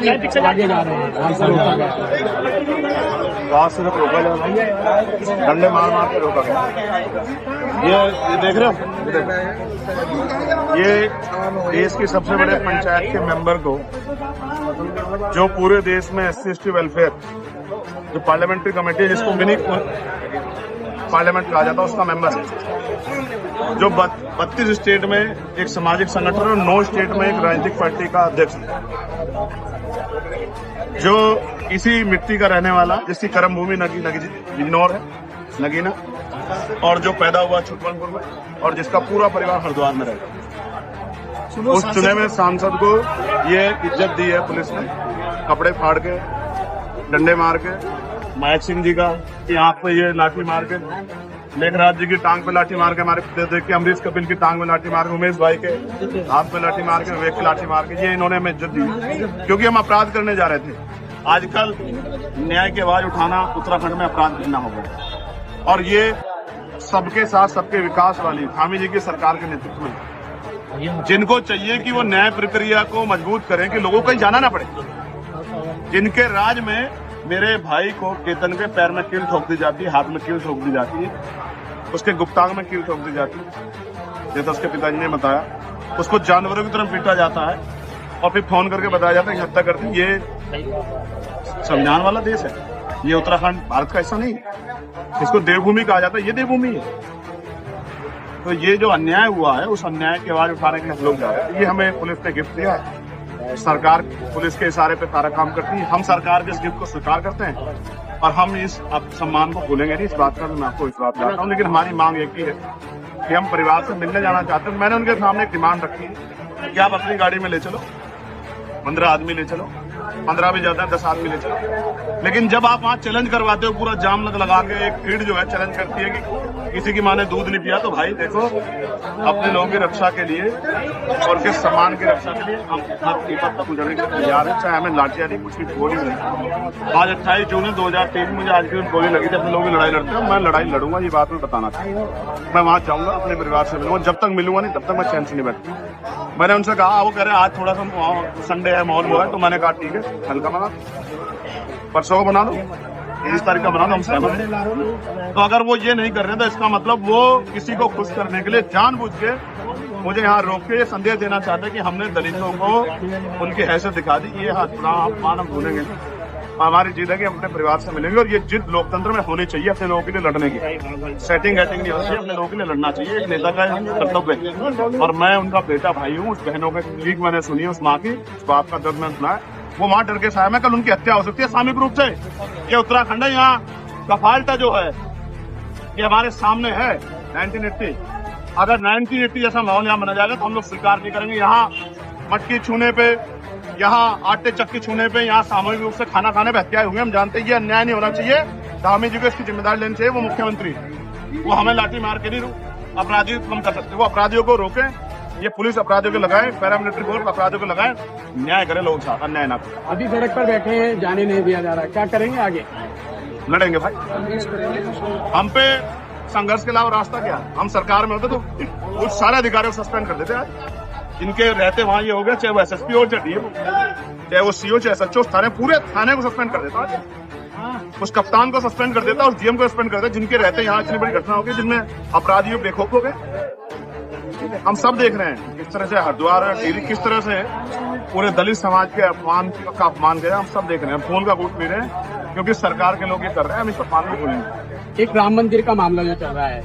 आगे जा रहे हैं, रास्ता रोका गया। रात सिर्फ रोका जा रहा है, डंडे मार मार के रोका गया। ये देख रहे हो, ये देश की सबसे बड़े पंचायत के मेंबर को, जो पूरे देश में SC/ST वेलफेयर जो पार्लियामेंट्री कमेटी है, जिसको मिनी पार्लियामेंट कहा जाता है, उसका मेंबर है, जो 32 स्टेट में एक सामाजिक संगठन और 9 स्टेट में एक राजनीतिक पार्टी का अध्यक्ष है, जो इसी मिट्टी का रहने वाला, जिसकी कर्म भूमि बिजनौर है, नगीना, और जो पैदा हुआ छुटवनपुर में, और जिसका पूरा परिवार हरिद्वार में रहता है। उस चुने में सांसद को ये इज्जत दी है पुलिस ने, कपड़े फाड़ के, डंडे मार के, मायक सिंह जी का की आंख पे ये लाठी मार के, लेखराज जी की टांग पे लाठी मार के, हमारे देख के अमरीश कपिल की टांग में लाठी मार के, उमेश भाई के हाथ पे लाठी मार के, विवेक की लाठी मार के, ये इन्होंने हमें इज्जत दी, क्योंकि हम अपराध करने जा रहे थे। आजकल न्याय की आवाज उठाना उत्तराखंड में अपराध करना होगा, और ये सबके साथ सबके विकास वाली धामी जी की सरकार के नेतृत्व में, जिनको चाहिए कि वो न्याय प्रक्रिया को मजबूत करें कि लोगों को कहीं जाना ना पड़े, जिनके राज में मेरे भाई को केतन के पैर में कील ठोक दी जाती है, हाथ में कील ठोक दी जाती है, उसके गुप्तांग में कील ठोक दी जाती है, जैसा उसके पिताजी ने बताया, उसको जानवरों की तरह पीटा जाता है, और फिर फोन करके बताया जाता है कि हत्या करती। ये संविधान वाला देश है, ये उत्तराखंड भारत का हिस्सा नहीं है, इसको देवभूमि कहा जाता है, ये देवभूमि है। तो ये जो अन्याय हुआ है, उस अन्याय की आवाज उठाने के लिए हम लोग जा रहे हैं। ये हमें पुलिस ने गिफ्ट दिया है, सरकार पुलिस के इशारे पे सारा काम करती है, हम सरकार के इस गिफ्ट को स्वीकार करते हैं, और हम इस सम्मान को भूलेंगे नहीं, इस बात का मैं आपको विश्वास दिलाता हूँ। लेकिन हमारी मांग एक ही है कि हम परिवार से मिलने जाना चाहते हैं। मैंने उनके सामने एक डिमांड रखी है कि आप अपनी गाड़ी में ले चलो, 15 आदमी ले चलो, 15 भी ज्यादा है, 10 आदमी ले चलो, लेकिन जब आप वहाँ चैलेंज करवाते हो, पूरा जाम लगा के, एक भीड़ जो है चैलेंज करती है कि किसी की माँ ने दूध नहीं पिया, तो भाई देखो, अपने लोगों की रक्षा के लिए और के सम्मान की रक्षा के लिए हम हर कीमत तक गुजरने के लिए तैयार है, चाहे हमें लाठियां दी, कुछ भी गोली मिली। आज 28 जून 2023 मुझे आज की गोली लगी थी, अपने लोगों की लड़ाई लड़ते हैं, मैं लड़ाई लड़ूंगा, ये बात मैं बताना चाहूँ। मैं वहाँ जाऊंगा, अपने परिवार से मिलूंगा, जब तक मिलूंगा नहीं तब तक मैं चैन से नहीं बैठूंगा। मैंने उनसे कहा, वो कह रहे आज थोड़ा सा संडे है, मॉल वो है, तो मैंने कहा ठीक है, हल्का बना, परसों को बना दो, 30 तारीख का बना दो, हम सहमत हैं। तो अगर वो ये नहीं कर रहे तो इसका मतलब वो किसी को खुश करने के लिए जानबूझ के मुझे यहाँ रोक के ये संदेश देना चाहते हैं कि हमने दलितों को उनकी हैसियत दिखा दी। ये अपमान हम भूलेंगे, हमारी जिद है कि हम अपने परिवार से मिलेंगे, और ये जिद लोकतंत्र में होनी चाहिए, अपने लोगों के लिए लड़ने की सेटिंग नहीं होनी चाहिए, अपने लोगों के लिए लड़ना चाहिए, एक नेता का कर्तव्य है। और मैं उनका बेटा भाई हूँ, उस बहनों की चीख मैंने सुनी, उस माँ की, उस बाप का दर्द मैंने सुना है, वो माँ डर के साया में, कल उनकी हत्या हो सकती है सामूहिक रूप से। ये उत्तराखंड है, यहाँ कफालता जो है ये हमारे सामने है 1980। अगर 1980 जैसा माहौल यहाँ बना जाएगा तो हम लोग स्वीकार नहीं करेंगे। यहाँ मटकी छूने पे, यहाँ आटे चक्की छूने पे, यहाँ सामूहिक रूप से खाना खाने पे हत्याएं हुई, हम जानते हैं ये अन्याय नहीं होना चाहिए। धामी जी को इसकी जिम्मेदारी लेनी चाहिए, वो मुख्यमंत्री, वो हमें लाठी मार के नहीं अपराधियों को कम कर सकते, वो अपराधियों को रोके, ये पुलिस अपराधियों को लगाए, पैरामिलिट्री फोर्स अपराधियों को लगाए, न्याय करे लोगों के साथ, अन्याय ना करे। अभी सड़क पर बैठे हैं, जाने नहीं दिया जा रहा, क्या करेंगे आगे? लड़ेंगे भाई, हम पे संघर्ष के अलावा रास्ता क्या? हम सरकार में होते तो कुछ सारे अधिकारियों को सस्पेंड कर देते आज, जिनके रहते वहां ये हो गया, चाहे वो SSP हो, चाहे DO, चाहे वो CO, चाहे SHO, थाने, पूरे थाने को सस्पेंड कर देता, उस कप्तान को सस्पेंड कर देता, उस DM को सस्पेंड कर देता, जिनके रहते यहाँ इतनी बड़ी घटना हो गई, जिनमें अपराधियों बेखौफ हो गए। हम सब देख रहे हैं किस तरह से हरिद्वार टीरी किस तरह से पूरे दलित समाज के अपमान का अपमान गया, हम सब देख रहे हैं, हम खून का घूंट पी रहे हैं, क्योंकि सरकार के लोग ये कर रहे हैं, हम इस अपमान को भूलेंगे। एक राम मंदिर का मामला जो चल रहा है,